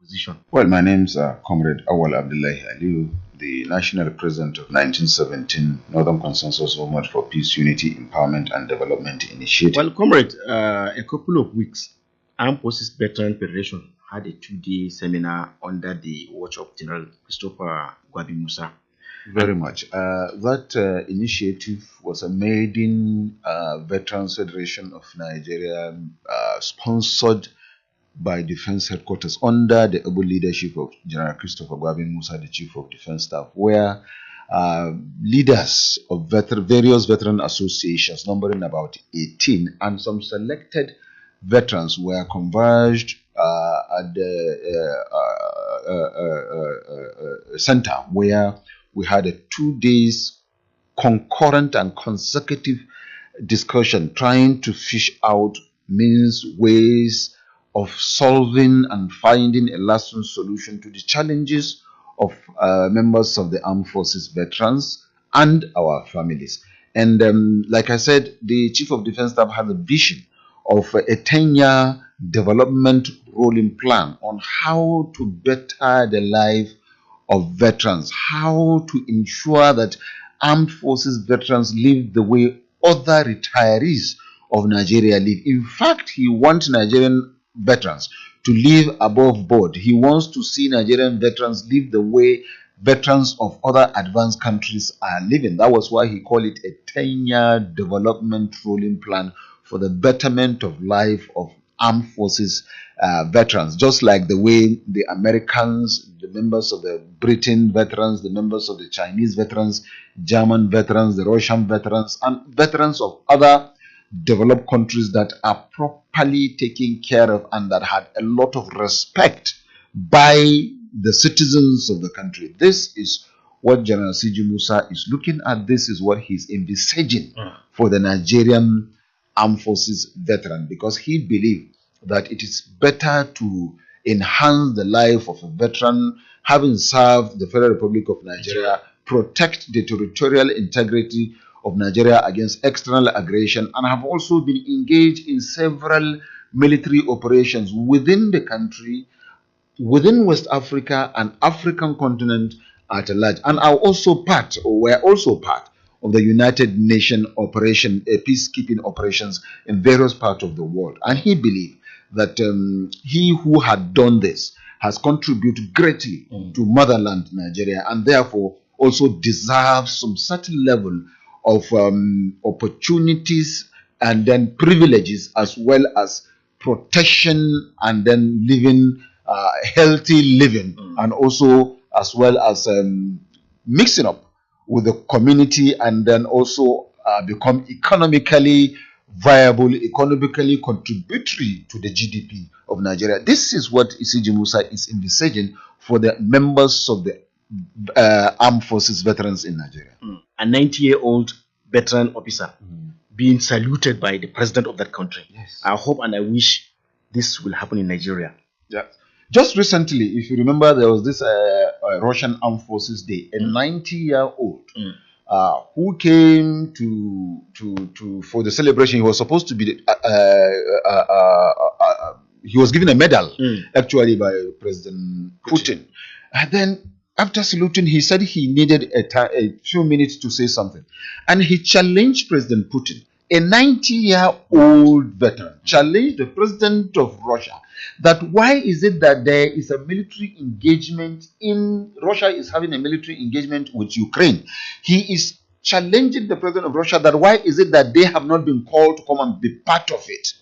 position? Well, my name's Comrade Awal Abdullahi Aliu, the National President of 1917 Northern Consensus Movement for Peace, Unity, Empowerment and Development Initiative. Well, Comrade, a couple of weeks, Armed Forces Veteran Federation had a 2-day seminar under the watch of General Christopher Musa. Very much. That initiative was a maiden Veterans Federation of Nigeria, sponsored by Defense Headquarters under the able leadership of General Christopher Musa, the Chief of Defense Staff, where leaders of various veteran associations, numbering about 18, and some selected veterans were converged at the center, where we had a 2 days concurrent and consecutive discussion trying to fish out means, ways of solving and finding a lasting solution to the challenges of members of the armed forces veterans and our families. And like I said, the Chief of Defense Staff had a vision of a 10-year development rolling plan on how to better the life of veterans, how to ensure that armed forces veterans live the way other retirees of Nigeria live. In fact, he wants Nigerian veterans to live above board. He wants to see Nigerian veterans live the way veterans of other advanced countries are living. That was why he called it a 10-year development rolling plan for the betterment of life of armed forces veterans, just like the way the Americans, the members of the Britain veterans, the members of the Chinese veterans, German veterans, the Russian veterans, and veterans of other developed countries that are properly taken care of and that had a lot of respect by the citizens of the country. This is what General C.G. Musa is looking at. This is what he's envisaging for the Nigerian armed forces veteran, because he believed that it is better to enhance the life of a veteran having served the Federal Republic of Nigeria, protect the territorial integrity of Nigeria against external aggression, and have also been engaged in several military operations within the country, within West Africa and African continent at large, and are also part, or were also part of the United Nations operation, peacekeeping operations in various parts of the world. And he believed that he who had done this has contributed greatly to motherland Nigeria, and therefore also deserves some certain level of opportunities and then privileges, as well as protection and then living healthy living, and also as well as mixing up with the community, and then also become economically viable, economically contributory to the GDP of Nigeria. This is what C.G. Musa is envisaging for the members of the armed forces veterans in Nigeria. A 90-year-old veteran officer being saluted by the president of that country. Yes. I hope and I wish this will happen in Nigeria. Yeah. Just recently, if you remember, there was this Russian Armed Forces Day. A 90-year-old who came to for the celebration. He was supposed to be he was given a medal actually by President Putin. And then after saluting, he said he needed a few minutes to say something, and he challenged President Putin. A 90-year-old veteran challenged the president of Russia that why is it that there is a military engagement in Russia is having a military engagement with Ukraine. He is challenging the president of Russia that why is it that they have not been called to come and be part of it.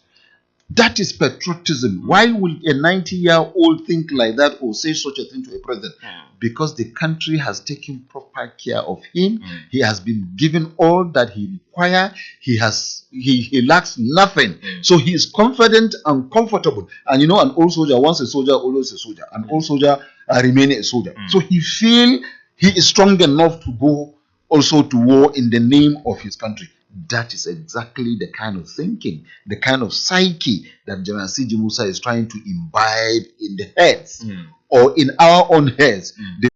That is patriotism. Why will a 90-year-old think like that or say such a thing to a president? Because the country has taken proper care of him. He has been given all that he requires. He lacks nothing. So he is confident and comfortable. And you know, an old soldier, once a soldier, always a soldier. An old soldier remains a soldier. So he feels he is strong enough to go also to war in the name of his country. That is exactly the kind of thinking, the kind of psyche that General C.G. Musa is trying to imbibe in the heads or in our own heads.